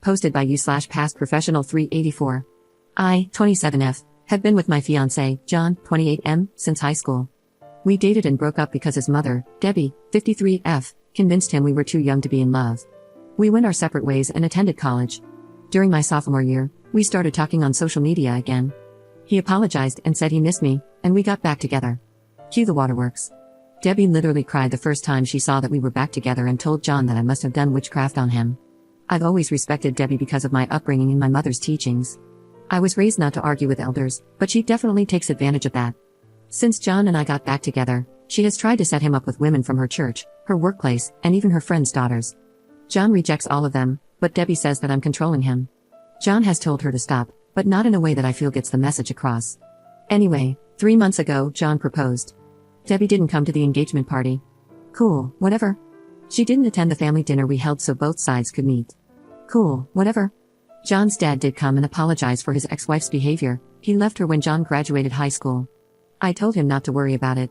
Posted by you/past professional 384. I, 27F, have been with my fiancé, John, 28M, since high school. We dated and broke up because his mother, Debbie, 53F, convinced him we were too young to be in love. We went our separate ways and attended college. During my sophomore year, we started talking on social media again. He apologized and said he missed me, and we got back together. Cue the waterworks. Debbie literally cried the first time she saw that we were back together and told John that I must have done witchcraft on him. I've always respected Debbie because of my upbringing and my mother's teachings. I was raised not to argue with elders, but she definitely takes advantage of that. Since John and I got back together, she has tried to set him up with women from her church, her workplace, and even her friends' daughters. John rejects all of them, but Debbie says that I'm controlling him. John has told her to stop, but not in a way that I feel gets the message across. Anyway, 3 months ago, John proposed. Debbie didn't come to the engagement party. Cool, whatever. She didn't attend the family dinner we held so both sides could meet. Cool, whatever. John's dad did come and apologize for his ex-wife's behavior. He left her when John graduated high school. I told him not to worry about it.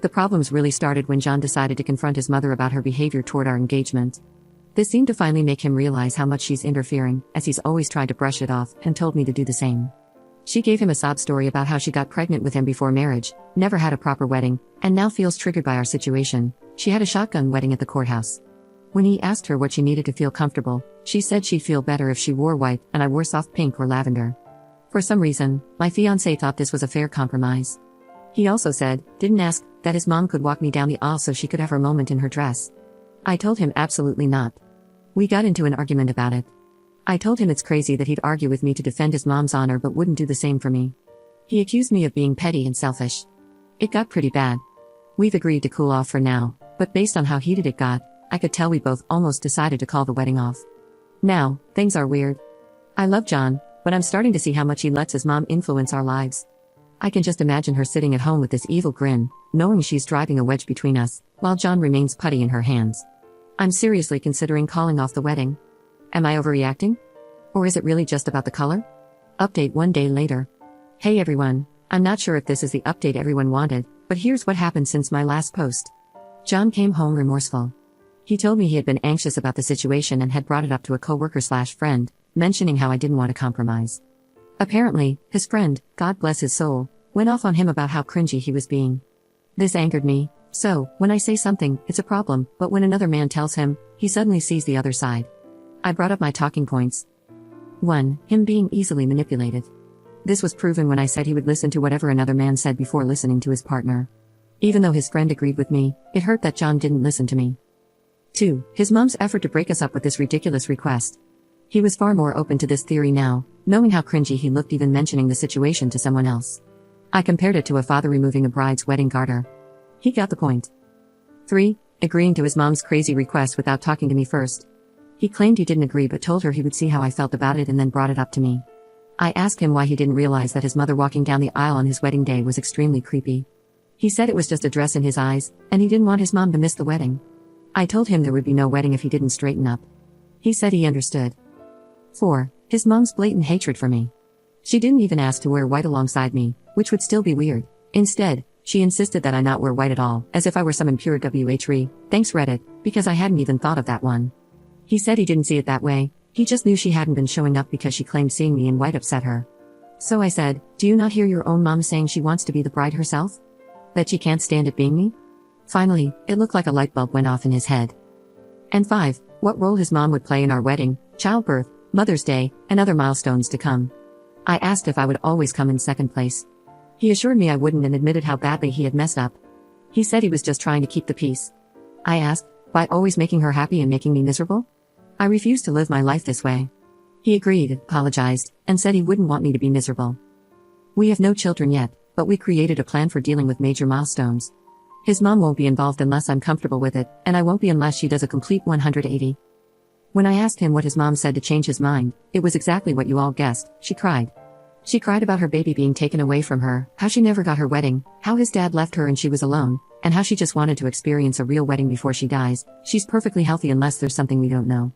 The problems really started when John decided to confront his mother about her behavior toward our engagement. This seemed to finally make him realize how much she's interfering, as he's always tried to brush it off, and told me to do the same. She gave him a sob story about how she got pregnant with him before marriage, never had a proper wedding, and now feels triggered by our situation. She had a shotgun wedding at the courthouse. When he asked her what she needed to feel comfortable, she said she'd feel better if she wore white and I wore soft pink or lavender. For some reason, my fiancé thought this was a fair compromise. He also said, didn't ask, that his mom could walk me down the aisle so she could have her moment in her dress. I told him absolutely not. We got into an argument about it. I told him it's crazy that he'd argue with me to defend his mom's honor but wouldn't do the same for me. He accused me of being petty and selfish. It got pretty bad. We've agreed to cool off for now, but based on how heated it got, I could tell we both almost decided to call the wedding off. Now, things are weird. I love John, but I'm starting to see how much he lets his mom influence our lives. I can just imagine her sitting at home with this evil grin, knowing she's driving a wedge between us, while John remains putty in her hands. I'm seriously considering calling off the wedding. Am I overreacting? Or is it really just about the color? Update 1 day later. Hey everyone, I'm not sure if this is the update everyone wanted, but here's what happened since my last post. John came home remorseful. He told me he had been anxious about the situation and had brought it up to a coworker/friend, mentioning how I didn't want to compromise. Apparently, his friend, God bless his soul, went off on him about how cringy he was being. This angered me, so, when I say something, it's a problem, but when another man tells him, he suddenly sees the other side. I brought up my talking points. 1. Him being easily manipulated. This was proven when I said he would listen to whatever another man said before listening to his partner. Even though his friend agreed with me, it hurt that John didn't listen to me. 2. His mom's effort to break us up with this ridiculous request. He was far more open to this theory now, knowing how cringy he looked even mentioning the situation to someone else. I compared it to a father removing a bride's wedding garter. He got the point. 3. Agreeing to his mom's crazy request without talking to me first. He claimed he didn't agree but told her he would see how I felt about it and then brought it up to me. I asked him why he didn't realize that his mother walking down the aisle on his wedding day was extremely creepy. He said it was just a dress in his eyes, and he didn't want his mom to miss the wedding. I told him there would be no wedding if he didn't straighten up. He said he understood. 4. His mom's blatant hatred for me. She didn't even ask to wear white alongside me, which would still be weird. Instead, she insisted that I not wear white at all, as if I were some impure WH3, thanks Reddit, because I hadn't even thought of that one. He said he didn't see it that way, he just knew she hadn't been showing up because she claimed seeing me in white upset her. So I said, do you not hear your own mom saying she wants to be the bride herself? That she can't stand it being me? Finally, it looked like a light bulb went off in his head. And 5. What role his mom would play in our wedding, childbirth, Mother's Day, and other milestones to come. I asked if I would always come in second place. He assured me I wouldn't and admitted how badly he had messed up. He said he was just trying to keep the peace. I asked, by always making her happy and making me miserable? I refused to live my life this way. He agreed, apologized, and said he wouldn't want me to be miserable. We have no children yet, but we created a plan for dealing with major milestones. His mom won't be involved unless I'm comfortable with it, and I won't be unless she does a complete 180. When I asked him what his mom said to change his mind, it was exactly what you all guessed, she cried. She cried about her baby being taken away from her, how she never got her wedding, how his dad left her and she was alone, and how she just wanted to experience a real wedding before she dies. She's perfectly healthy unless there's something we don't know.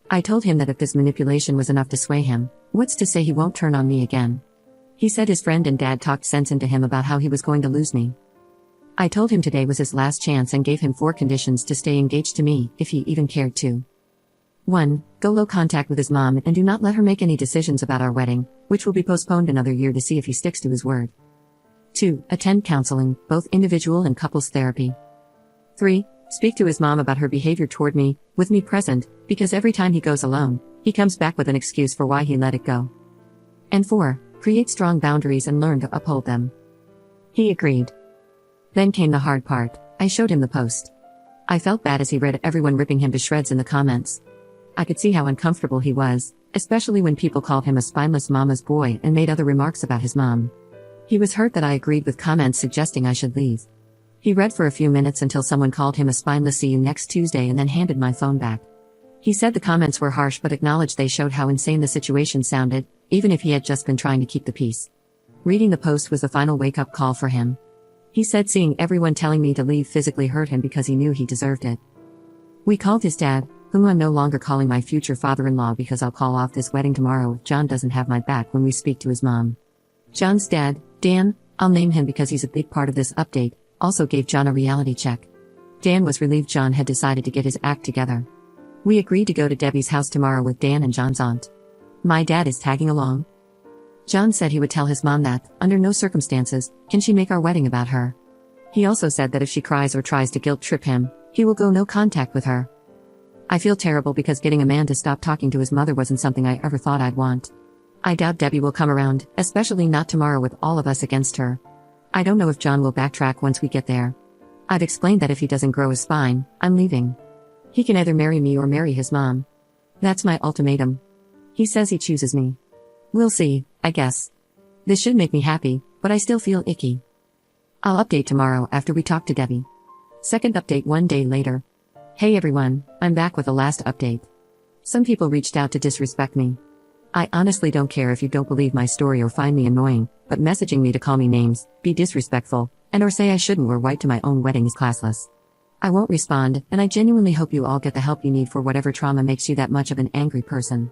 I told him that if this manipulation was enough to sway him, what's to say he won't turn on me again? He said his friend and dad talked sense into him about how he was going to lose me. I told him today was his last chance and gave him 4 conditions to stay engaged to me, if he even cared to. 1. Go low contact with his mom and do not let her make any decisions about our wedding, which will be postponed another year to see if he sticks to his word. 2. Attend counseling, both individual and couples therapy. 3. Speak to his mom about her behavior toward me, with me present, because every time he goes alone, he comes back with an excuse for why he let it go. And 4. Create strong boundaries and learn to uphold them. He agreed. Then came the hard part. I showed him the post. I felt bad as he read everyone ripping him to shreds in the comments. I could see how uncomfortable he was, especially when people called him a spineless mama's boy and made other remarks about his mom. He was hurt that I agreed with comments suggesting I should leave. He read for a few minutes until someone called him a spineless "see you next Tuesday" and then handed my phone back. He said the comments were harsh but acknowledged they showed how insane the situation sounded, even if he had just been trying to keep the peace. Reading the post was the final wake-up call for him. He said seeing everyone telling me to leave physically hurt him because he knew he deserved it. We called his dad, whom I'm no longer calling my future father-in-law because I'll call off this wedding tomorrow if John doesn't have my back when we speak to his mom. John's dad, Dan, I'll name him because he's a big part of this update, also gave John a reality check. Dan was relieved John had decided to get his act together. We agreed to go to Debbie's house tomorrow with Dan and John's aunt. My dad is tagging along. John said he would tell his mom that, under no circumstances, can she make our wedding about her. He also said that if she cries or tries to guilt-trip him, he will go no contact with her. I feel terrible because getting a man to stop talking to his mother wasn't something I ever thought I'd want. I doubt Debbie will come around, especially not tomorrow with all of us against her. I don't know if John will backtrack once we get there. I've explained that if he doesn't grow his spine, I'm leaving. He can either marry me or marry his mom. That's my ultimatum. He says he chooses me. We'll see, I guess. This should make me happy, but I still feel icky. I'll update tomorrow after we talk to Debbie. Second update 1 day later. Hey everyone, I'm back with the last update. Some people reached out to disrespect me. I honestly don't care if you don't believe my story or find me annoying, but messaging me to call me names, be disrespectful, and or say I shouldn't wear white to my own wedding is classless. I won't respond, and I genuinely hope you all get the help you need for whatever trauma makes you that much of an angry person.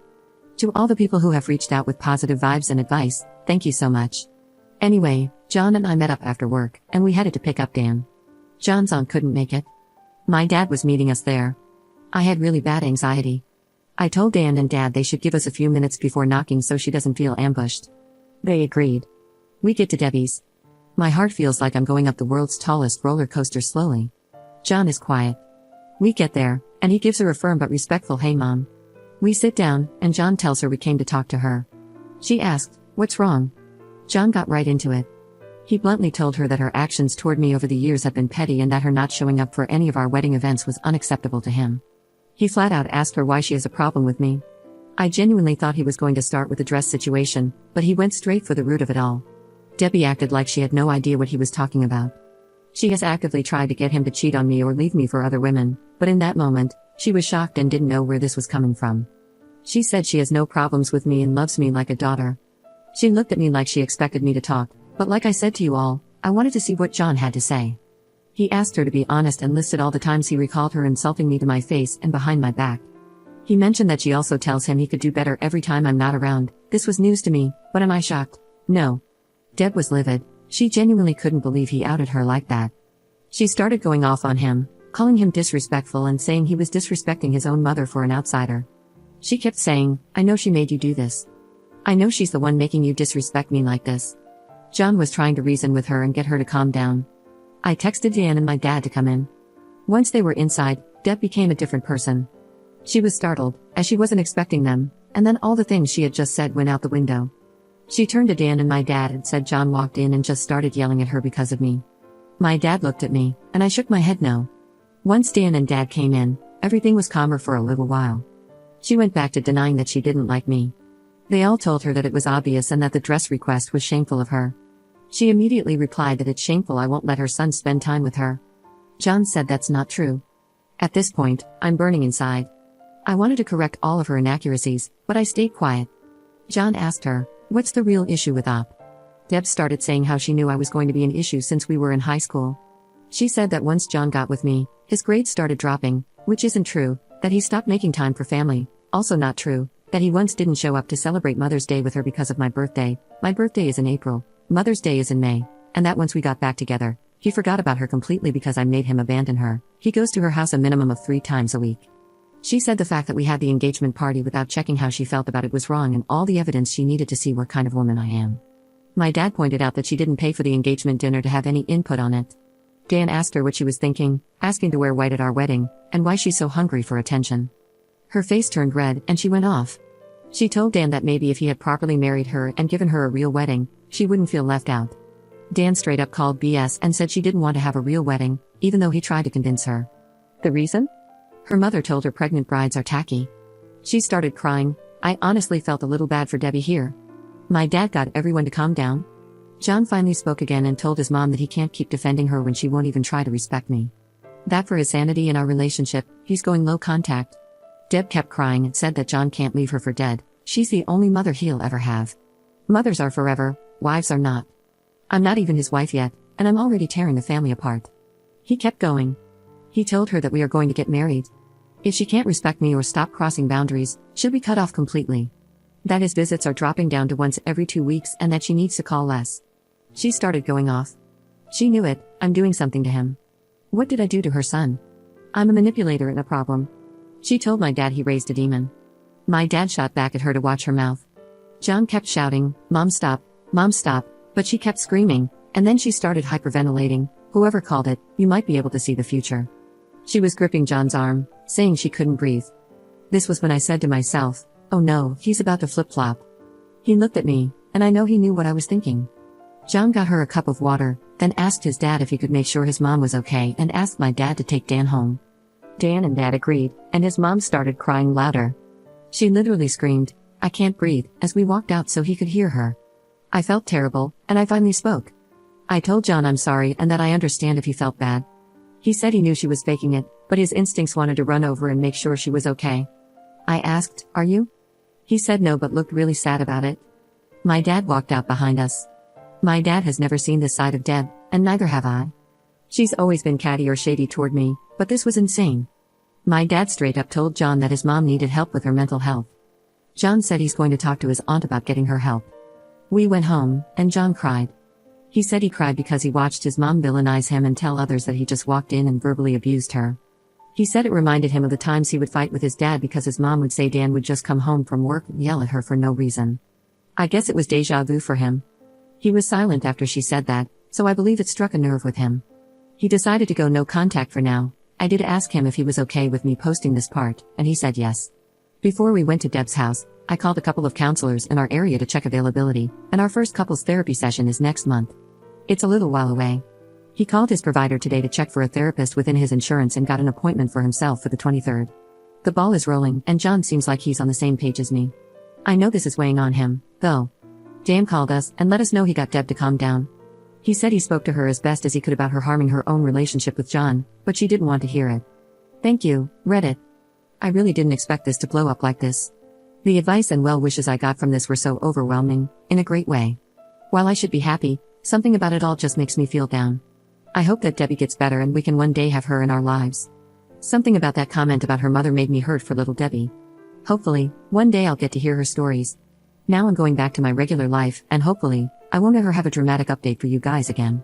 To all the people who have reached out with positive vibes and advice, thank you so much. Anyway, John and I met up after work, and we headed to pick up Dan. John's aunt couldn't make it. My dad was meeting us there. I had really bad anxiety. I told Dan and Dad they should give us a few minutes before knocking so she doesn't feel ambushed. They agreed. We get to Debbie's. My heart feels like I'm going up the world's tallest roller coaster slowly. John is quiet. We get there, and he gives her a firm but respectful "Hey Mom." We sit down, and John tells her we came to talk to her. She asked, "What's wrong?" John got right into it. He bluntly told her that her actions toward me over the years have been petty and that her not showing up for any of our wedding events was unacceptable to him. He flat out asked her why she has a problem with me. I genuinely thought he was going to start with the dress situation, but he went straight for the root of it all. Debbie acted like she had no idea what he was talking about. She has actively tried to get him to cheat on me or leave me for other women, but in that moment, she was shocked and didn't know where this was coming from. She said she has no problems with me and loves me like a daughter. She looked at me like she expected me to talk, but like I said to you all, I wanted to see what John had to say. He asked her to be honest and listed all the times he recalled her insulting me to my face and behind my back. He mentioned that she also tells him he could do better every time I'm not around. This was news to me, but am I shocked? No. Deb was livid. She genuinely couldn't believe he outed her like that. She started going off on him, calling him disrespectful and saying he was disrespecting his own mother for an outsider. She kept saying, "I know she made you do this. I know she's the one making you disrespect me like this." John was trying to reason with her and get her to calm down. I texted Dan and my dad to come in. Once they were inside, Deb became a different person. She was startled, as she wasn't expecting them, and then all the things she had just said went out the window. She turned to Dan and my dad and said John walked in and just started yelling at her because of me. My dad looked at me, and I shook my head no. Once Dan and Dad came in, everything was calmer for a little while. She went back to denying that she didn't like me. They all told her that it was obvious and that the dress request was shameful of her. She immediately replied that it's shameful I won't let her son spend time with her. John said that's not true. At this point, I'm burning inside. I wanted to correct all of her inaccuracies, but I stayed quiet. John asked her, "What's the real issue with Op?" Deb started saying how she knew I was going to be an issue since we were in high school. She said that once John got with me, his grades started dropping, which isn't true, that he stopped making time for family, also not true, that he once didn't show up to celebrate Mother's Day with her because of my birthday is in April, Mother's Day is in May, and that once we got back together, he forgot about her completely because I made him abandon her. He goes to her house a minimum of 3 times a week. She said the fact that we had the engagement party without checking how she felt about it was wrong and all the evidence she needed to see what kind of woman I am. My dad pointed out that she didn't pay for the engagement dinner to have any input on it. Dan asked her what she was thinking, asking to wear white at our wedding, and why she's so hungry for attention. Her face turned red and she went off. She told Dan that maybe if he had properly married her and given her a real wedding, she wouldn't feel left out. Dan straight up called BS and said she didn't want to have a real wedding, even though he tried to convince her. The reason? Her mother told her pregnant brides are tacky. She started crying. I honestly felt a little bad for Debbie here. My dad got everyone to calm down. John finally spoke again and told his mom that he can't keep defending her when she won't even try to respect me. That for his sanity in our relationship, he's going low contact. Deb kept crying and said that John can't leave her for dead. She's the only mother he'll ever have. Mothers are forever, wives are not. I'm not even his wife yet, and I'm already tearing the family apart. He kept going. He told her that we are going to get married. If she can't respect me or stop crossing boundaries, she'll be cut off completely. That his visits are dropping down to once every 2 weeks and that she needs to call less. She started going off. She knew it, I'm doing something to him. What did I do to her son? I'm a manipulator and a problem. She told my dad he raised a demon. My dad shot back at her to watch her mouth. John kept shouting, Mom stop, but she kept screaming, and then she started hyperventilating. Whoever called it, you might be able to see the future. She was gripping John's arm, saying she couldn't breathe. This was when I said to myself, oh no, he's about to flip-flop. He looked at me, and I know he knew what I was thinking. John got her a cup of water, then asked his dad if he could make sure his mom was okay and asked my dad to take Dan home. Dan and Dad agreed, and his mom started crying louder. She literally screamed, I can't breathe, as we walked out so he could hear her. I felt terrible, and I finally spoke. I told John I'm sorry and that I understand if he felt bad. He said he knew she was faking it, but his instincts wanted to run over and make sure she was okay. I asked, are you? He said no but looked really sad about it. My dad walked out behind us. My dad has never seen this side of Deb, and neither have I. She's always been catty or shady toward me, but this was insane. My dad straight up told John that his mom needed help with her mental health. John said he's going to talk to his aunt about getting her help. We went home, and John cried. He said he cried because he watched his mom villainize him and tell others that he just walked in and verbally abused her. He said it reminded him of the times he would fight with his dad because his mom would say Dan would just come home from work and yell at her for no reason. I guess it was déjà vu for him. He was silent after she said that, so I believe it struck a nerve with him. He decided to go no contact for now. I did ask him if he was okay with me posting this part, and he said yes. Before we went to Deb's house, I called a couple of counselors in our area to check availability, and our first couples therapy session is next month. It's a little while away. He called his provider today to check for a therapist within his insurance and got an appointment for himself for the 23rd. The ball is rolling, and John seems like he's on the same page as me. I know this is weighing on him, though. Dan called us and let us know he got Deb to calm down. He said he spoke to her as best as he could about her harming her own relationship with John, but she didn't want to hear it. Thank you, Reddit. I really didn't expect this to blow up like this. The advice and well wishes I got from this were so overwhelming, in a great way. While I should be happy, something about it all just makes me feel down. I hope that Debbie gets better and we can one day have her in our lives. Something about that comment about her mother made me hurt for little Debbie. Hopefully, one day I'll get to hear her stories. Now I'm going back to my regular life, and hopefully, I won't ever have a dramatic update for you guys again.